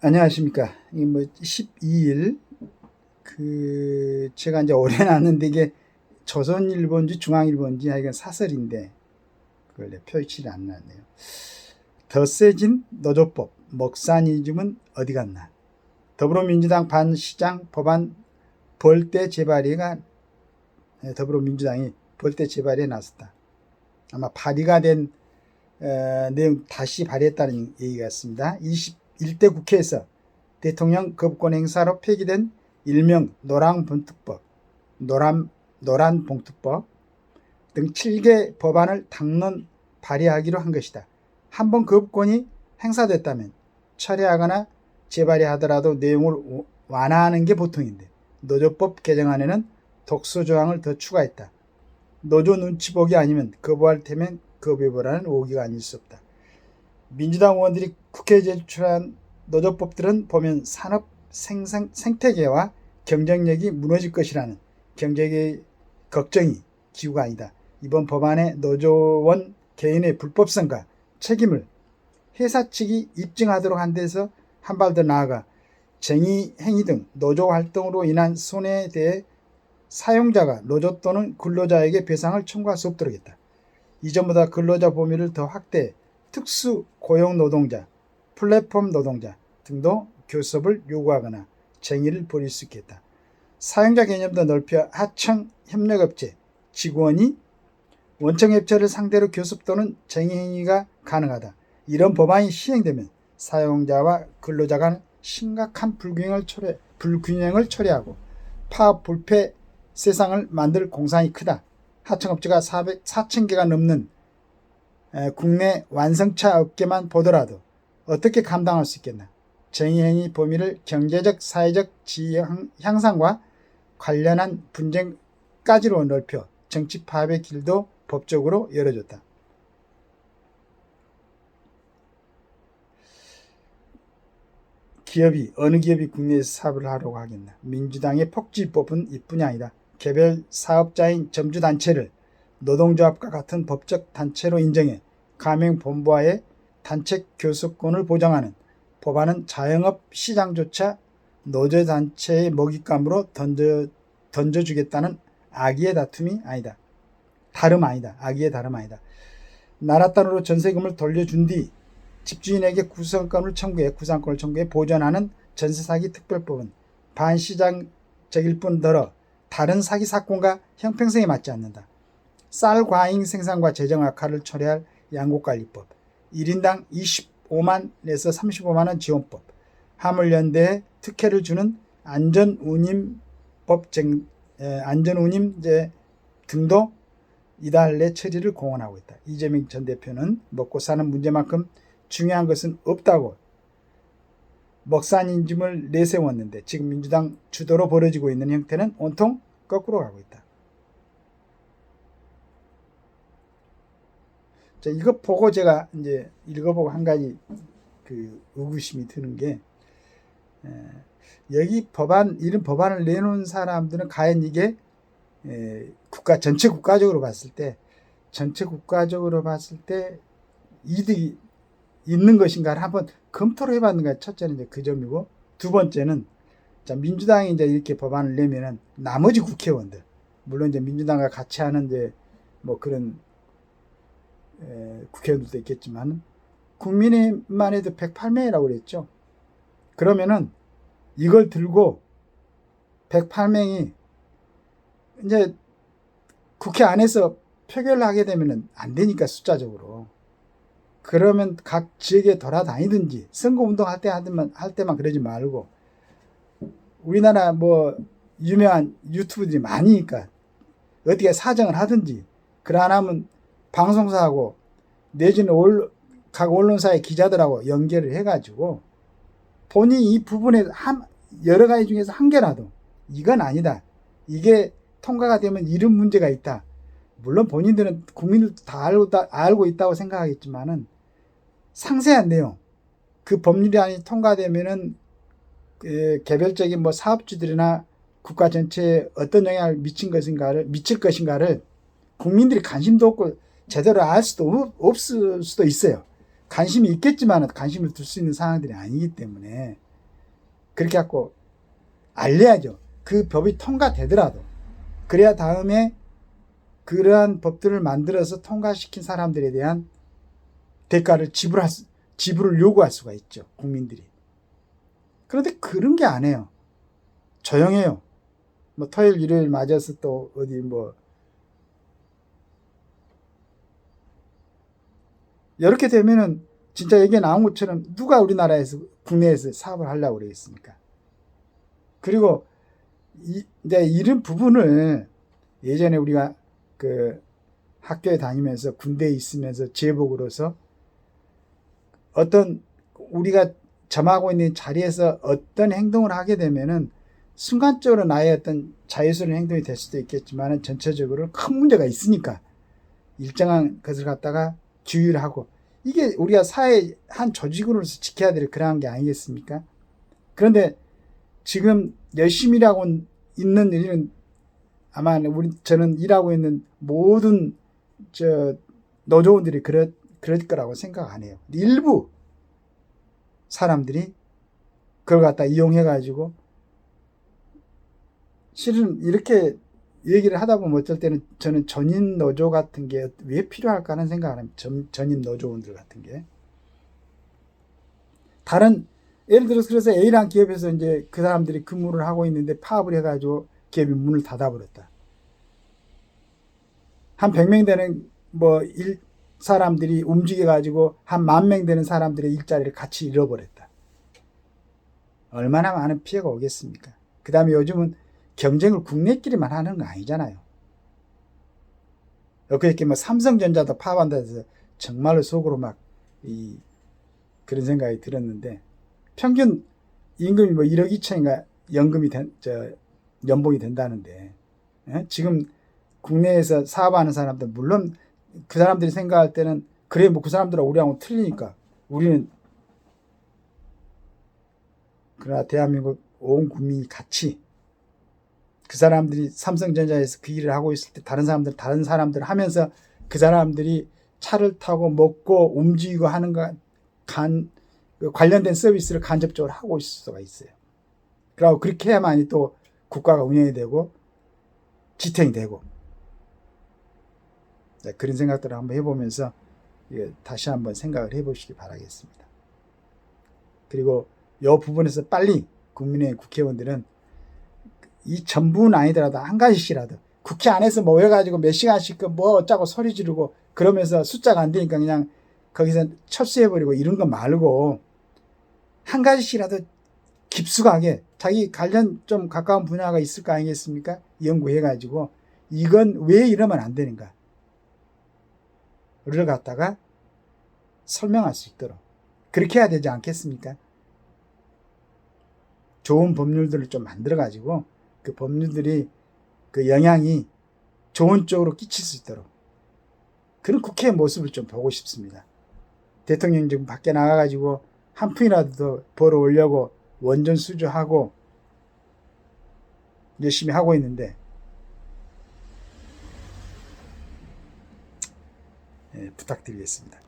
안녕하십니까. 이 뭐 12일 제가 이제 오래 놨는데 이게 조선일보인지 중앙일보인지 하여간 사설인데 그걸 표시를 안 놨네요. 더 세진 노조법 먹사니즘은 어디 갔나. 더불어민주당 반시장 법안 벌떼 재발의가 더불어민주당이 벌떼 재발의에 나섰다. 아마 발의가 된 내용 다시 발의했다는 얘기 같습니다. 21대 국회에서 대통령 거부권 행사로 폐기된 일명 노란봉투법 등 7개 법안을 당론 발의하기로 한 것이다. 한번 거부권이 행사됐다면 철회하거나 재발의하더라도 내용을 완화하는 게 보통인데 노조법 개정안에는 독소 조항을 더 추가했다. 노조 눈치 보기 아니면 거부할 테면 거부해보라는 오기가 아닐 수 없다. 민주당 의원들이 국회에 제출한 노조법들은 보면 산업 생태계와 경쟁력이 무너질 것이라는 경제계의 걱정이 기우가 아니다. 이번 법안의 노조원 개인의 불법성과 책임을 회사 측이 입증하도록 한 데서 한 발 더 나아가 쟁의 행위 등 노조 활동으로 인한 손해에 대해 사용자가 노조 또는 근로자에게 배상을 청구할 수 없도록 했다. 이전보다 근로자 범위를 더 확대해 특수 고용 노동자, 플랫폼 노동자 등도 교섭을 요구하거나 쟁의를 벌일 수 있겠다. 사용자 개념도 넓혀 하청 협력업체 직원이 원청업체를 상대로 교섭 또는 쟁의 행위가 가능하다. 이런 법안이 시행되면 사용자와 근로자 간 심각한 불균형을 초래하고 파업 불패 세상을 만들 공산이 크다. 하청업체가 4,000개가 넘는 국내 완성차 업계만 보더라도 어떻게 감당할 수 있겠나. 쟁의행위 범위를 경제적 사회적 지위 향상과 관련한 분쟁까지로 넓혀 정치 파업의 길도 법적으로 열어줬다. 어느 기업이 국내에서 사업을 하려고 하겠나. 민주당의 폭지법은 이뿐이 아니다. 개별 사업자인 점주단체를 노동조합과 같은 법적 단체로 인정해 가맹본부와의 단체 교섭권을 보장하는 법안은 자영업 시장조차 노조단체의 먹잇감으로 던져주겠다는 악의의 다름이 아니다. 악의의 다름 아니다. 나라 단으로 전세금을 돌려준 뒤 집주인에게 구상권을 청구해 보전하는 전세사기 특별법은 반시장적일 뿐더러 다른 사기 사건과 형평성에 맞지 않는다. 쌀 과잉 생산과 재정 악화를 초래할 양곡관리법, 1인당 25만에서 35만원 지원법, 화물연대에 특혜를 주는 안전운임제 등도 이달 내 처리를 공언하고 있다. 이재명 전 대표는 먹고 사는 문제만큼 중요한 것은 없다고 먹사니즘을 내세웠는데 지금 민주당 주도로 벌어지고 있는 형태는 온통 거꾸로 가고 있다. 자, 이거 보고 제가 이제 읽어보고 한 가지 의구심이 드는 게 여기 이런 법안을 내놓은 사람들은 과연 이게 전체 국가적으로 봤을 때 이득이 있는 것인가를 한번 검토를 해봤는 게 첫째는 이제 그 점이고, 두 번째는 자, 민주당이 이제 이렇게 법안을 내면은 나머지 국회의원들, 물론 이제 민주당과 같이 하는 이제 뭐 그런 국회의원들도 있겠지만 국민의힘만 해도 108명이라고 그랬죠. 그러면은 이걸 들고 108명이 이제 국회 안에서 표결을 하게 되면은 안 되니까 숫자적으로. 그러면 각 지역에 돌아다니든지 선거운동 할 때만 그러지 말고, 우리나라 뭐 유명한 유튜브들이 많으니까 어떻게 사정을 하든지, 그러나면 방송사하고 내지는 각 언론사의 기자들하고 연결을 해가지고 본인이 이 부분에 여러 가지 중에서 한 개라도 이건 아니다, 이게 통과가 되면 이런 문제가 있다, 물론 본인들은 국민들도 다 알고 있다고 생각하겠지만은 상세한 내용, 그 법률안이 통과되면은 개별적인 뭐 사업주들이나 국가 전체에 어떤 영향을 미칠 것인가를 국민들이 관심도 없고 제대로 알 수도 없을 수도 있어요. 관심이 있겠지만 관심을 둘 수 있는 상황들이 아니기 때문에 그렇게 갖고 알려야죠. 그 법이 통과되더라도. 그래야 다음에 그러한 법들을 만들어서 통과시킨 사람들에 대한 대가를 지불을 요구할 수가 있죠. 국민들이. 그런데 그런 게 안 해요. 조용해요. 뭐 토요일 일요일 맞아서 또 어디 뭐 이렇게 되면은 진짜 얘기 나온 것처럼 누가 우리나라에서 국내에서 사업을 하려고 그러겠습니까? 그리고 이제 이런 부분을 예전에 우리가 그 학교에 다니면서 군대에 있으면서 제복으로서 어떤 우리가 점하고 있는 자리에서 어떤 행동을 하게 되면은 순간적으로 나의 어떤 자유스러운 행동이 될 수도 있겠지만 전체적으로 큰 문제가 있으니까 일정한 것을 갖다가 규율을 하고 이게 우리가 사회의 한 조직으로서 지켜야 될 그러한 게 아니겠습니까? 그런데 지금 열심히 일하고 있는 일은 아마 저는 일하고 있는 모든 노조원들이 그럴 거라고 생각 안 해요. 일부 사람들이 그걸 갖다 이용해가지고 실은 이렇게 얘기를 하다 보면 어쩔 때는 저는 전임 노조 같은 게 왜 필요할까 하는 생각을 합니다. 전임 노조원들 같은 게. 다른, 예를 들어서 그래서 A라는 기업에서 이제 그 사람들이 근무를 하고 있는데 파업을 해가지고 기업이 문을 닫아버렸다. 한 100명 되는 사람들이 움직여가지고 한 10,000명 되는 사람들의 일자리를 같이 잃어버렸다. 얼마나 많은 피해가 오겠습니까? 그 다음에 요즘은 경쟁을 국내끼리만 하는 거 아니잖아요. 그렇게 뭐 삼성전자도 파업한다 해서 정말로 속으로 그런 생각이 들었는데 평균 임금이 뭐 1억 2천인가 연봉이 된다는데 지금 국내에서 사업하는 사람들 물론 그 사람들이 생각할 때는 그래 뭐 그 사람들하고 우리하고 틀리니까 우리는 그러나 대한민국 온 국민이 같이 그 사람들이 삼성전자에서 그 일을 하고 있을 때 다른 사람들 하면서 그 사람들이 차를 타고 먹고 움직이고 하는 관련된 서비스를 간접적으로 하고 있을 수가 있어요. 그리고 그렇게 해야만이 또 국가가 운영이 되고 지탱이 되고 그런 생각들을 한번 해보면서 다시 한번 생각을 해보시기 바라겠습니다. 그리고 이 부분에서 빨리 국민의힘 국회의원들은 이 전부는 아니더라도 한 가지씩이라도 국회 안에서 모여가지고 몇 시간씩 뭐 어쩌고 소리 지르고 그러면서 숫자가 안 되니까 그냥 거기서 철수해버리고 이런 거 말고 한 가지씩이라도 깊숙하게 자기 관련 좀 가까운 분야가 있을 거 아니겠습니까? 연구해가지고 이건 왜 이러면 안 되는가 를 갖다가 설명할 수 있도록 그렇게 해야 되지 않겠습니까? 좋은 법률들을 좀 만들어가지고 그 법률들이 그 영향이 좋은 쪽으로 끼칠 수 있도록 그런 국회의 모습을 좀 보고 싶습니다. 대통령이 지금 밖에 나가가지고 한 푼이라도 더 벌어오려고 원전 수주하고 열심히 하고 있는데 부탁드리겠습니다.